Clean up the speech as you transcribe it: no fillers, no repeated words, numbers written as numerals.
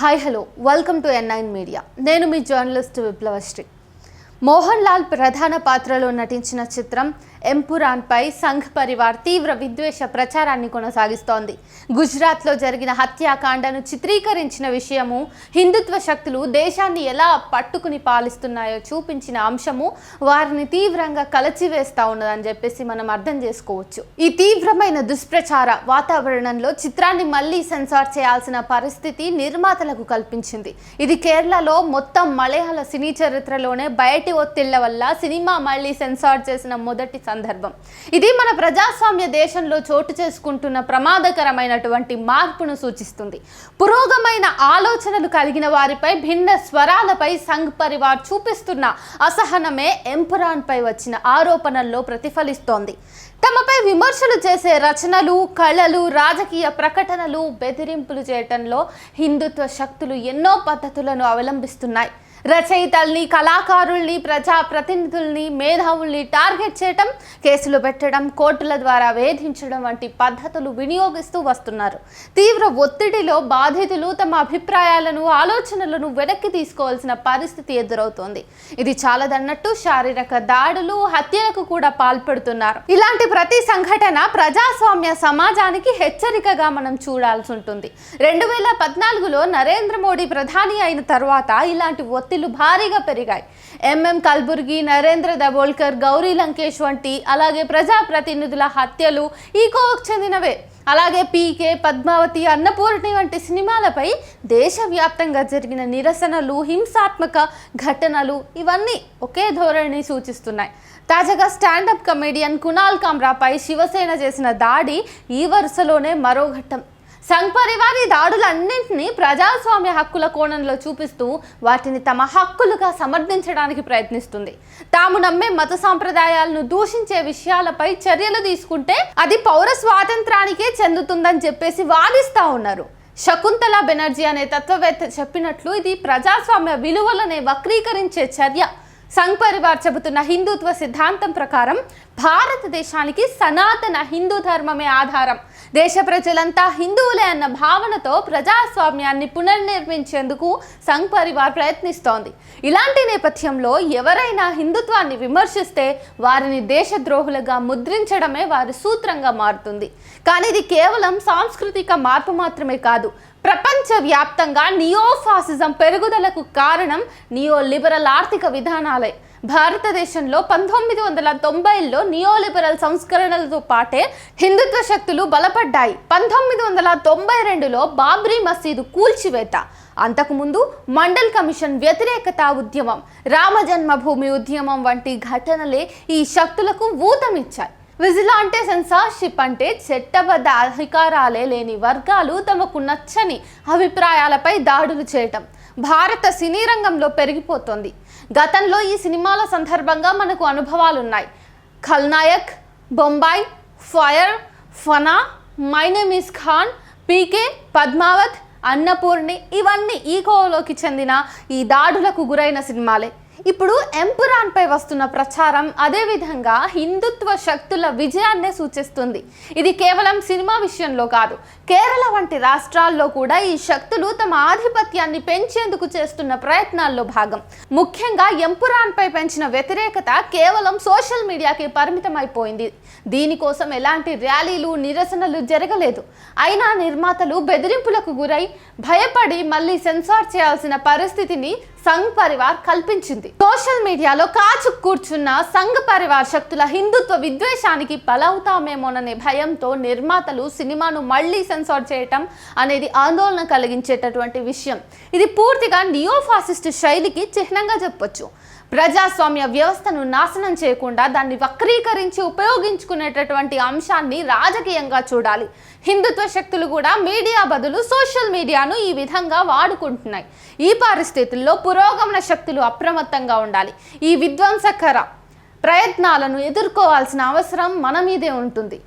Hi hello welcome to N9 media. నేను మీ journalist విప్లవశ్రీ. Mohan Lal ప్రధాన పాత్రలో నటించిన చిత్రం ఎంపురాన్పై సంఘ్ పరివార్ తీవ్ర విద్వేష ప్రచారాన్ని కొనసాగిస్తోంది. గుజరాత్లో జరిగిన హత్యాకాండను చిత్రీకరించిన విషయము, హిందుత్వ శక్తులు దేశాన్ని ఎలా పట్టుకుని పాలిస్తున్నాయో చూపించిన అంశము వారిని తీవ్రంగా కలచివేస్తా ఉన్నదని చెప్పేసి మనం అర్థం చేసుకోవచ్చు. ఈ తీవ్రమైన దుష్ప్రచార వాతావరణంలో చిత్రాన్ని మళ్ళీ సెన్సార్ చేయాల్సిన పరిస్థితి నిర్మాతలకు కల్పించింది. ఇది కేరళలో మొత్తం మలయాళ సినీ చరిత్రలోనే బయటి ఒత్తిళ్ల వల్ల సినిమా మళ్ళీ సెన్సార్ చేసిన మొదటి సందర్భం. ఇది మన ప్రజాస్వామ్య దేశంలో చోటు చేసుకుంటున్న ప్రమాదకరమైనటువంటి మార్పును సూచిస్తుంది. పురోగమైన ఆలోచనలు కలిగిన వారిపై భిన్న స్వరాలపై సంఘ్ పరివార్ చూపిస్తున్న అసహనమే ఎంపురాన్పై వచ్చిన ఆరోపణల్లో ప్రతిఫలిస్తోంది. తమపై విమర్శలు చేసే రచనలు, కళలు, రాజకీయ ప్రకటనలు, బెదిరింపులు చేయటంలో హిందుత్వ శక్తులు ఎన్నో పద్ధతులను అవలంబిస్తున్నాయి. రచయితల్ని, కళాకారుల్ని, ప్రజాప్రతినిధుల్ని, మేధావుల్ని టార్గెట్ చేయటం, కేసులు పెట్టడం, కోర్టుల ద్వారా వేధించడం వంటి పద్ధతులు వినియోగిస్తూ వస్తున్నారు. తీవ్ర ఒత్తిడిలో బాధితులు తమ అభిప్రాయాలను, ఆలోచనలను వెనక్కి తీసుకోవాల్సిన పరిస్థితి ఎదురవుతోంది. ఇది చాలదన్నట్టు శారీరక దాడులు, హత్యలకు కూడా పాల్పడుతున్నారు. ఇలాంటి ప్రతి సంఘటన ప్రజాస్వామ్య సమాజానికి హెచ్చరికగా మనం చూడాల్సి ఉంటుంది. 2014లో నరేంద్ర మోడీ ప్రధాని అయిన తర్వాత ఇలాంటి ఒత్తిళ్లు భారీగా పెరిగాయి. ఎంఎం కల్బుర్గి, నరేంద్ర దబోల్కర్, గౌరీ లంకేష్ వంటి అలాగే ప్రజాప్రతినిధుల హత్యలు ఈ కోవకు చెందినవే. అలాగే పీకే, పద్మావతి, అన్నపూర్ణి వంటి సినిమాలపై దేశవ్యాప్తంగా జరిగిన నిరసనలు, హింసాత్మక ఘటనలు ఇవన్నీ ఒకే ధోరణిని సూచిస్తున్నాయి. తాజాగా స్టాండప్ కమెడియన్ కునాల్ కామ్రాపై శివసేన చేసిన దాడి ఈ వరుసలోనే మరో ఘట్టం. సంఘ్ పరివార్ ఈ దాడులన్నింటినీ ప్రజాస్వామ్య హక్కుల కోణంలో చూపిస్తూ వాటిని తమ హక్కులుగా సమర్థించడానికి ప్రయత్నిస్తుంది. తాము నమ్మే మత సాంప్రదాయాలను దూషించే విషయాలపై చర్యలు తీసుకుంటే అది పౌర స్వాతంత్రానికే చెందుతుందని చెప్పేసి వాదిస్తూ ఉన్నారు. శకుంతలా బెనర్జీ అనే తత్వవేత్త చెప్పినట్లు ఇది ప్రజాస్వామ్య విలువలనే వక్రీకరించే చర్య. సంఘ్ పరివార్ చెబుతున్న హిందుత్వ సిద్ధాంతం ప్రకారం భారతదేశానికి సనాతన హిందూ ధర్మమే ఆధారం. దేశ ప్రజలంతా హిందువులే అన్న భావనతో ప్రజాస్వామ్యాన్ని పునర్నిర్మించేందుకు సంఘ్ పరివార్ ప్రయత్నిస్తోంది. ఇలాంటి నేపథ్యంలో ఎవరైనా హిందుత్వాన్ని విమర్శిస్తే వారిని దేశద్రోహులుగా ముద్రించడమే వారి సూత్రంగా మారుతుంది. కానీ ఇది కేవలం సాంస్కృతిక మార్పు మాత్రమే కాదు. ప్రపంచవ్యాప్తంగా నియోఫాసిజం పెరుగుదలకు కారణం నియో లిబరల్ ఆర్థిక విధానాలే. భారతదేశంలో 1990లో నియోలిబరల్ సంస్కరణలతో పాటే హిందుత్వ శక్తులు బలపడ్డాయి. 1992లో బాబ్రీ మసీదు కూల్చివేత, అంతకుముందు మండల్ కమిషన్ వ్యతిరేకత ఉద్యమం, రామజన్మభూమి ఉద్యమం వంటి ఘటనలే ఈ శక్తులకు ఊతమిచ్చాయి. విజిలాంటే సెన్సార్షిప్ అంటే చట్టబద్ధ అధికారాలే లేని వర్గాలు తమకు నచ్చని అభిప్రాయాలపై దాడులు చేయటం భారత సినీ రంగంలో పెరిగిపోతుంది. గతంలో ఈ సినిమాల సందర్భంగా మనకు అనుభవాలున్నాయి. Khalnayak, Bombay, Fire, Fanaa, my name is Khan, PK, Padmaavat, Annapoorani ఇవన్నీ ఈ కోవలోకి చెందిన ఈ దాడులకు గురైన సినిమాలే. ఇప్పుడు ఎంపురాన్పై వస్తున్న ప్రచారం అదేవిధంగా హిందుత్వ శక్తుల విజయాన్నే సూచిస్తుంది. ఇది కేవలం సినిమా విషయంలో కాదు, కేరళ వంటి రాష్ట్రాల్లో కూడా ఈ శక్తులు తమ ఆధిపత్యాన్ని పెంచేందుకు చేస్తున్న ప్రయత్నాల్లో భాగం. ముఖ్యంగా ఎంపురాన్పై పెంచిన వ్యతిరేకత కేవలం సోషల్ మీడియాకి పరిమితమైపోయింది. దీనికోసం ఎలాంటి ర్యాలీలు, నిరసనలు జరగలేదు. అయినా నిర్మాతలు బెదిరింపులకు గురై భయపడి మళ్ళీ సెన్సార్ చేయాల్సిన పరిస్థితిని సంఘ్ పరివార్ కల్పించింది. సోషల్ మీడియాలో కాచు కూర్చున్న సంఘ్ పరివార్ శక్తుల హిందుత్వ విద్వేషానికి బలవుతామేమోననే భయంతో నిర్మాతలు సినిమాను మళ్ళీ సెన్సార్ చేయటం అనేది ఆందోళన కలిగించేటటువంటి విషయం. ఇది పూర్తిగా నియోఫాసిస్ట్ శైలికి చిహ్నంగా చెప్పొచ్చు. ప్రజాస్వామ్య వ్యవస్థను నాశనం చేయకుండా దాన్ని వక్రీకరించి ఉపయోగించుకునేటటువంటి అంశాన్ని రాజకీయంగా చూడాలి. హిందుత్వ శక్తులు కూడా మీడియా బదులు సోషల్ మీడియాను ఈ విధంగా వాడుకుంటున్నాయి. ఈ పరిస్థితుల్లో పురోగమన శక్తులు అప్రమత్తంగా ఉండాలి. ఈ విధ్వంసకర ప్రయత్నాలను ఎదుర్కోవాల్సిన అవసరం మన మీదే ఉంటుంది.